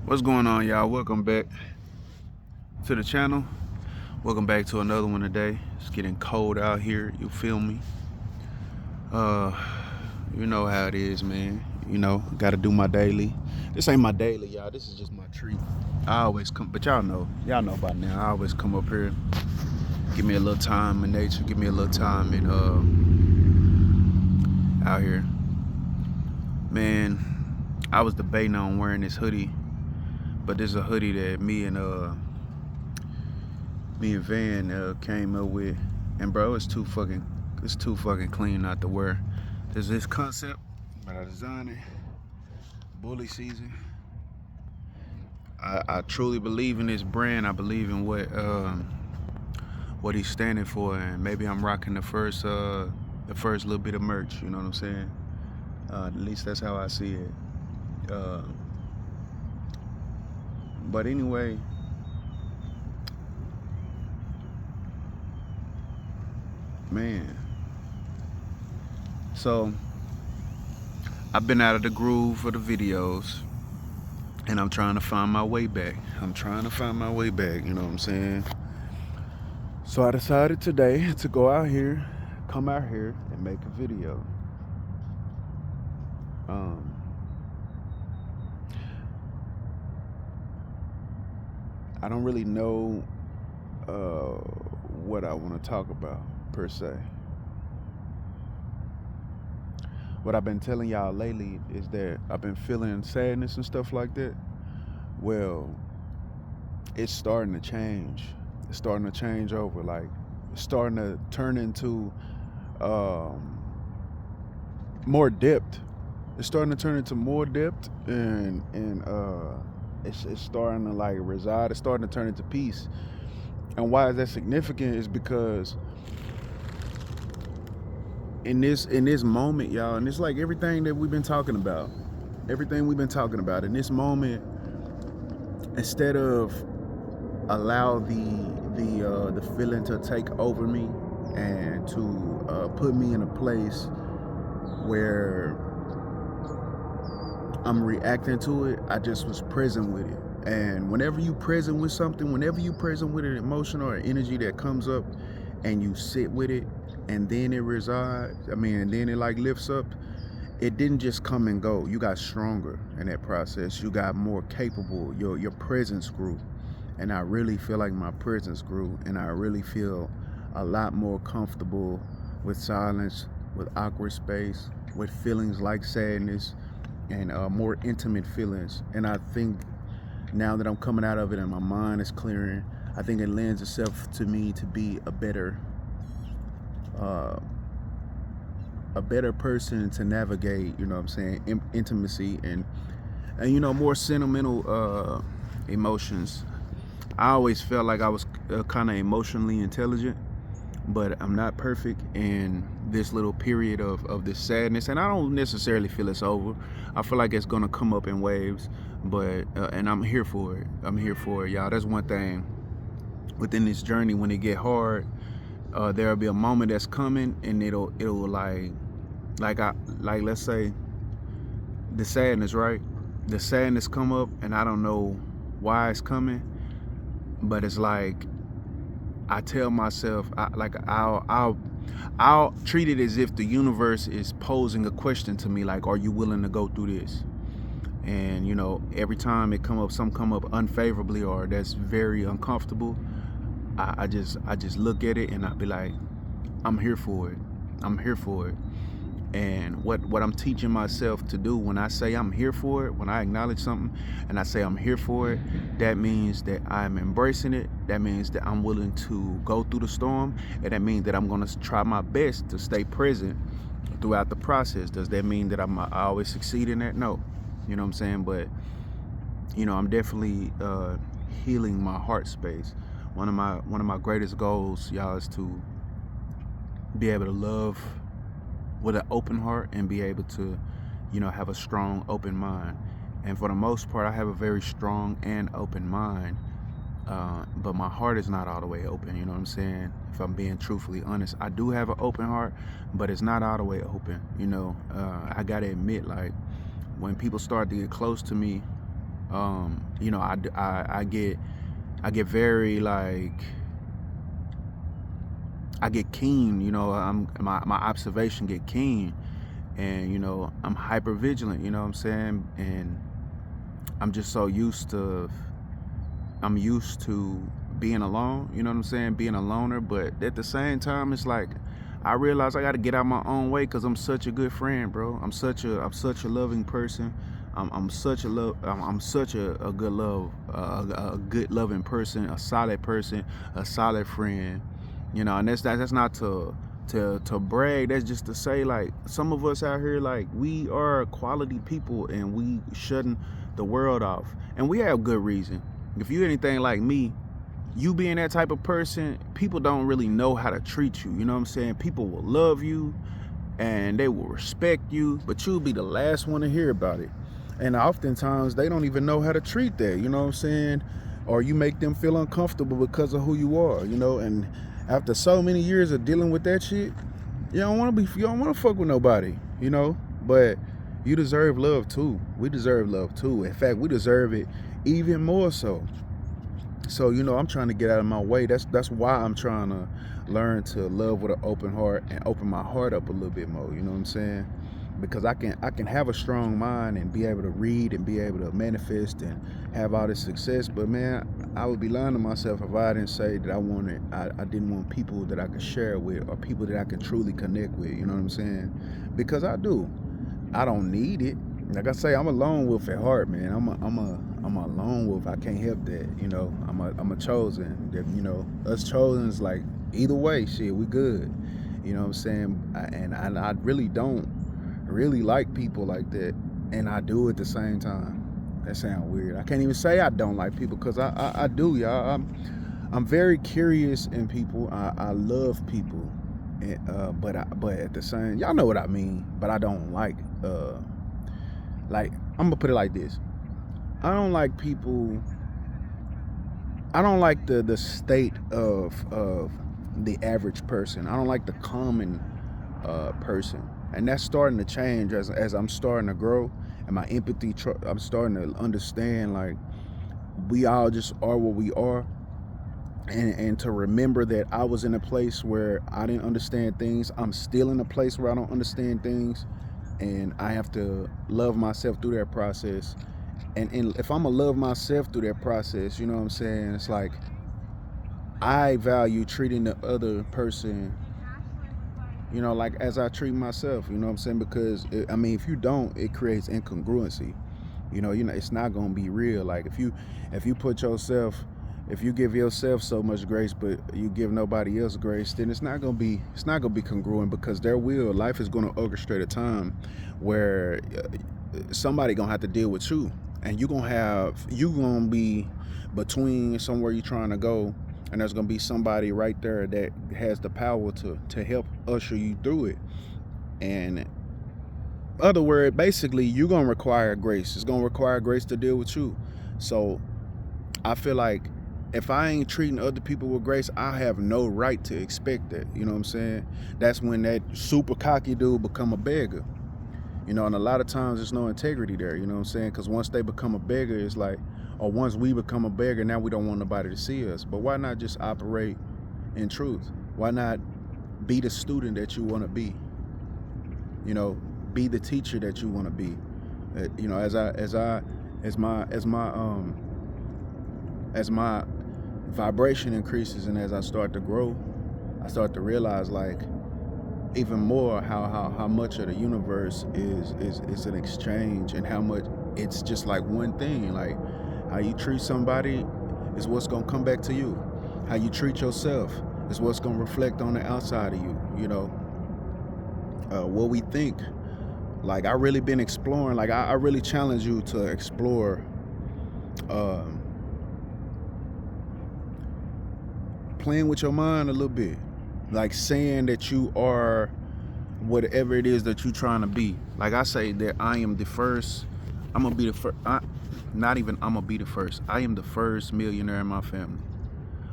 What's going on, y'all? Welcome back to the channel. Welcome back to another one today. It's getting cold out here, you feel me? Uh you know how it is, man. Gotta do my daily. This ain't my daily, y'all. This is just my treat. I always come, but y'all know by now. I always come up here, give me a little time in nature, give me a little time in out here. Man, I was debating on wearing this hoodie, but this is a hoodie that me and Van came up with, and bro, it's too fucking clean not to wear. There's this concept, but I designed it. Bully season. I truly believe in this brand. I believe in what he's standing for, and maybe I'm rocking the first little bit of merch. You know what I'm saying? At least that's how I see it. But anyway. Man, so I've been out of the groove for the videos, and I'm trying to find my way back. You know what I'm saying? So I decided today to come out here and make a video. I don't really know what I want to talk about per se. What I've been telling y'all lately is that I've been feeling sadness and stuff like that. Well, it's starting to change. It's starting to change over. Like, it's starting to turn into more depth. It's starting to turn into more depth, and it's starting to like reside. It's starting to turn into peace. And why is that significant is because in this moment, y'all, and it's like everything that we've been talking about. In this moment, instead of allow the feeling to take over me and to put me in a place where I'm reacting to it, I just was present with it. And whenever you present with something, whenever you present with an emotion or an energy that comes up, and you sit with it, and then it resides, and then it like lifts up, it didn't just come and go. You got stronger in that process. You got more capable. Your presence grew. And I really feel like my presence grew, and I really feel a lot more comfortable with silence, with awkward space, with feelings like sadness, and more intimate feelings. And I think now that I'm coming out of it and my mind is clearing, I think it lends itself to me to be a better person to navigate, you know what I'm saying, intimacy and more sentimental emotions. I always felt like I was kind of emotionally intelligent, but I'm not perfect in this little period of this sadness, and I don't necessarily feel it's over. I feel like it's gonna come up in waves, but and I'm here for it. Y'all. That's one thing within this journey. When it get hard, there'll be a moment that's coming, and it'll like let's say the sadness, right? The sadness come up, and I don't know why it's coming, but it's like I tell myself, I'll treat it as if the universe is posing a question to me, like, are you willing to go through this? And every time some come up unfavorably or that's very uncomfortable, I just look at it and I be like, I'm here for it. And what I'm teaching myself to do when I say I'm here for it, when I acknowledge something and I say I'm here for it, that means that I'm embracing it. That means that I'm willing to go through the storm, and that means that I'm going to try my best to stay present throughout the process. Does that mean that I always succeed in that? No. You know what I'm saying? But I'm definitely healing my heart space. One of my greatest goals, y'all, is to be able to love with an open heart and be able to, have a strong, open mind. And for the most part, I have a very strong and open mind, but my heart is not all the way open. You know what I'm saying? If I'm being truthfully honest, I do have an open heart, but it's not all the way open. I gotta admit, like, when people start to get close to me, You know, I get very like I get keen. You know, my observation get keen, and you know I'm hyper vigilant. You know what I'm saying? And I'm just so I'm used to being alone, you know what I'm saying, being a loner, but at the same time, it's like I realize I got to get out my own way because I'm such a good friend, bro. I'm such a loving person. I'm such a good a good loving person, a solid friend, you know. And that's not to brag. That's just to say, like, some of us out here, like, we are quality people and we shutting the world off, and we have good reason. If you anything like me, you being that type of person, people don't really know how to treat you. You know what I'm saying? People will love you and they will respect you, but you'll be the last one to hear about it. And oftentimes they don't even know how to treat that, you know what I'm saying? Or you make them feel uncomfortable because of who you are, you know. And after so many years of dealing with that shit, you don't want to fuck with nobody, you know. But you deserve love too. We deserve love too. In fact, we deserve it even more so. So, you know, I'm trying to get out of my way. That's why I'm trying to learn to love with an open heart and open my heart up a little bit more. You know what I'm saying? Because I can have a strong mind and be able to read and be able to manifest and have all this success. But man, I would be lying to myself if I didn't say that I didn't want people that I could share with, or people that I can truly connect with. You know what I'm saying? Because I do. I don't need it. Like I say, I'm a lone wolf at heart, man. I'm a lone wolf. I can't help that. You know, I'm a chosen. You know, us chosen is like, either way, shit, we good. You know what I'm saying? And I really don't really like people like that, and I do at the same time. That sounds weird. I can't even say I don't like people, because I do, y'all. I'm very curious in people. I love people, and, but at the same, y'all know what I mean. But I don't like I'm gonna put it like this. I don't like people. I don't like the state of the average person. I don't like the common person, and that's starting to change as I'm starting to grow, and my empathy. I'm starting to understand, like, we all just are what we are, and to remember that I was in a place where I didn't understand things. I'm still in a place where I don't understand things, and I have to love myself through that process. And if I'm gonna love myself through that process, you know what I'm saying? It's like, I value treating the other person, you know, like as I treat myself. You know what I'm saying? Because I mean, if you don't, it creates incongruency. You know, it's not gonna be real. Like, if you put yourself, if you give yourself so much grace, but you give nobody else grace, then it's not gonna be congruent, because life is gonna orchestrate a time where somebody gonna have to deal with you, and you gonna be between somewhere you're trying to go, and there's gonna be somebody right there that has the power to help usher you through it. And other word, basically, you're gonna require grace. It's gonna require grace to deal with you. So I feel like if I ain't treating other people with grace, I have no right to expect that. You know what I'm saying? That's when that super cocky dude become a beggar. You know, and a lot of times there's no integrity there. You know what I'm saying? Because once they become a beggar, it's like, or once we become a beggar, now we don't want nobody to see us. But why not just operate in truth? Why not be the student that you want to be? You know, be the teacher that you want to be. You know, as my vibration increases, and as I start to grow, I start to realize, like, even more how much of the universe is an exchange, and how much it's just like one thing. Like, how you treat somebody is what's gonna come back to you. How you treat yourself is what's gonna reflect on the outside of you. You know, what we think. Like, I really been exploring. Like, I really challenge you to explore um, playing with your mind a little bit. Like, saying that you are whatever it is that you're trying to be. Like, I say that I am the first. I'm gonna be the first. Not even I'm gonna be the first. I am the first millionaire in my family.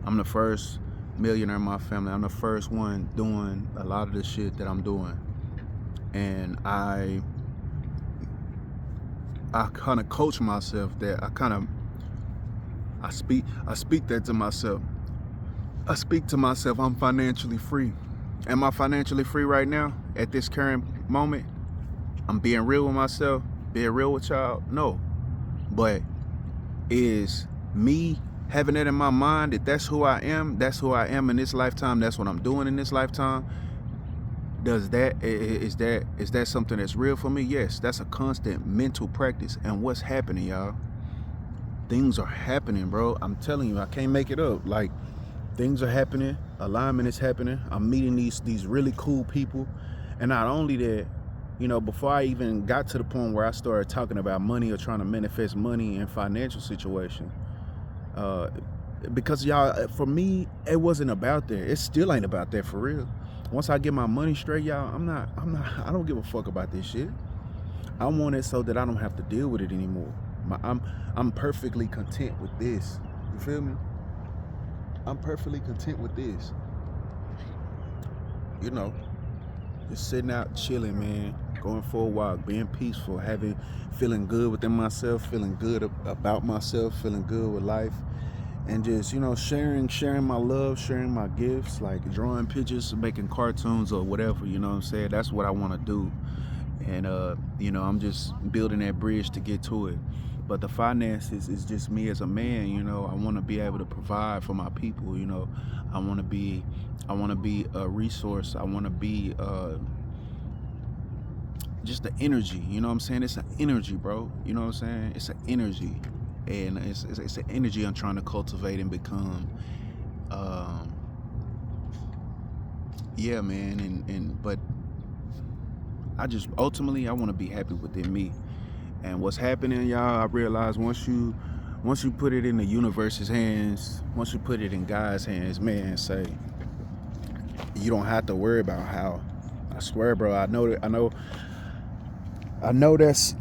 I'm the first millionaire in my family. I'm the first one doing a lot of the shit that I'm doing. And I kind of coach myself that I speak that to myself. I speak to myself, I'm financially free. Am I financially free right now at this current moment? I'm being real with myself, being real with y'all. No, but is me having it in my mind that that's who I am in this lifetime, that's what I'm doing in this lifetime? Is that something that's real for me? Yes, that's a constant mental practice. And what's happening, y'all? Things are happening, bro. I'm telling you, I can't make it up. Like, things are happening, alignment is happening. I'm meeting these really cool people. And not only that, you know, before I even got to the point where I started talking about money or trying to manifest money in financial situation, because y'all, for me, it wasn't about that. It still ain't about that for real. Once I get my money straight, y'all, I don't give a fuck about this shit. I want it so that I don't have to deal with it anymore. I'm perfectly content with this. You feel me? I'm perfectly content with this. You know, just sitting out chilling, man, going for a walk, being peaceful, feeling good within myself, feeling good about myself, feeling good with life, and just, you know, sharing my love, sharing my gifts, like drawing pictures, making cartoons or whatever, you know what I'm saying? That's what I want to do. And you know, I'm just building that bridge to get to it. But the finances is just me as a man, you know. I want to be able to provide for my people, you know. I want to be a resource. I want to be just the energy, you know what I'm saying? It's an energy, bro. You know what I'm saying? It's an energy. And it's an energy I'm trying to cultivate and become. Yeah, man. But I just ultimately I want to be happy within me. And what's happening, y'all, I realize once you put it in the universe's hands, once you put it in God's hands, man, say you don't have to worry about how. I swear, bro. I know that's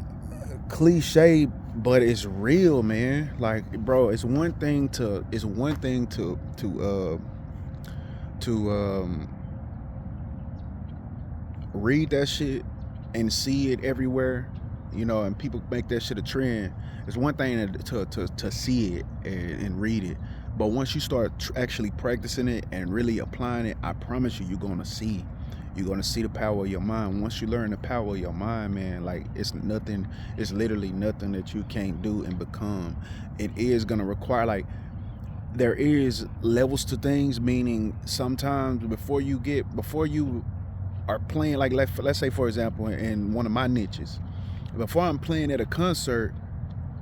cliche, but it's real, man. Like, bro, it's one thing to read that shit and see it everywhere, you know, and people make that shit a trend. It's one thing to see it and read it, but once you start actually practicing it and really applying it, I promise you're gonna see the power of your mind. Once you learn the power of your mind, man, like it's literally nothing that you can't do and become. It is gonna require, like, there is levels to things, meaning sometimes before you are playing, like let's say for example in one of my niches, before I'm playing at a concert,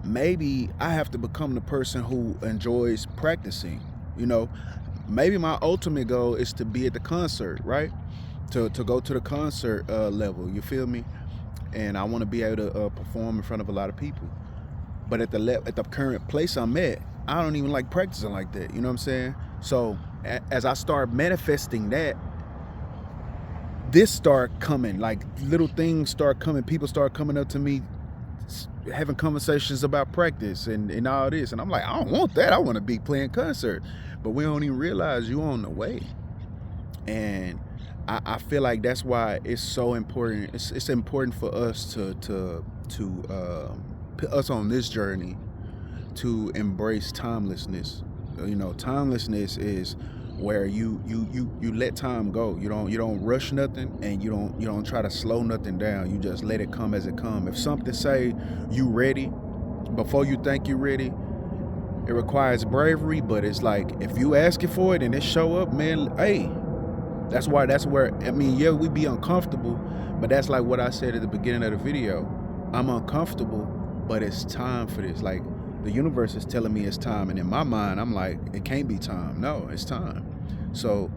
maybe I have to become the person who enjoys practicing, you know. Maybe my ultimate goal is to be at the concert, right? To go to the concert level, you feel me? And I want to be able to perform in front of a lot of people. But at the current place I'm at, I don't even like practicing like that, you know what I'm saying? So as I start manifesting that, this start coming, like little things start coming, people start coming up to me having conversations about practice and all this, and I'm like, I don't want that. I want to be playing concert. But we don't even realize you on the way. And I feel like that's why it's so important. It's important for us to put us on this journey to embrace timelessness. You know, timelessness is where you let time go. You don't rush nothing, and you don't try to slow nothing down. You just let it come as it come. If something say you ready before you think you're ready, it requires bravery. But it's like, if you asking for it and it show up, man, hey, that's where, I mean, yeah, we be uncomfortable, but that's like what I said at the beginning of the video. I'm uncomfortable, but it's time for this. Like, the universe is telling me it's time, and in my mind, I'm like, it can't be time. No, it's time. So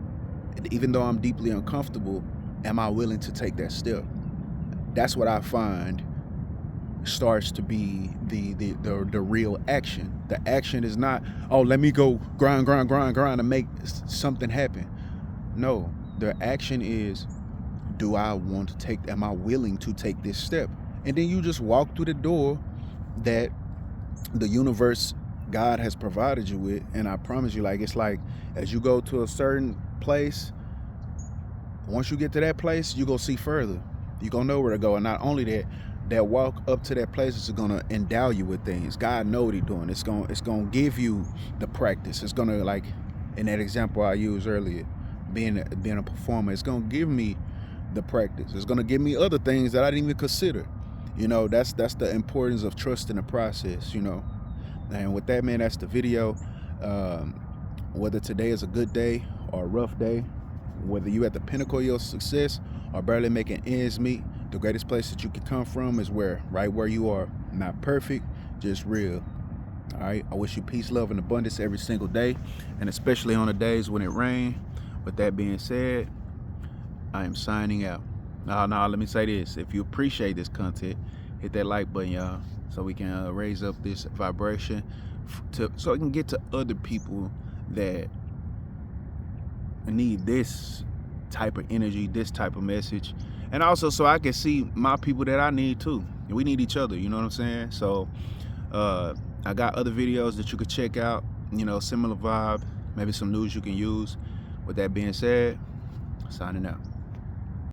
even though I'm deeply uncomfortable, am I willing to take that step? That's what I find starts to be the real action. The action is not, oh, let me go grind to make something happen. No, the action is, am I willing to take this step? And then you just walk through the door that the universe, God has provided you with. And I promise you, like, it's like, as you go to a certain place, once you get to that place, you go see further. You gonna know where to go. And not only that, that walk up to that place is gonna endow you with things. God know what He doing. It's gonna give you the practice. It's gonna, like in that example I used earlier, being a performer. It's gonna give me the practice. It's gonna give me other things that I didn't even consider. That's the importance of trusting the process. And with that, man, that's the video. Um, Whether today is a good day or a rough day, whether you at the pinnacle of your success or barely making ends meet, the greatest place that you can come from is right where you are. Not perfect, just real. All right. I wish you peace, love, and abundance every single day, and especially on the days when it rains. With that being said, I am signing out. Now, let me say this. If you appreciate this content, hit that like button, y'all, so we can raise up this vibration so it can get to other people that need this type of energy, this type of message, and also so I can see my people that I need too. We need each other, you know what I'm saying? So I got other videos that you could check out, similar vibe, maybe some news you can use. With that being said, signing out.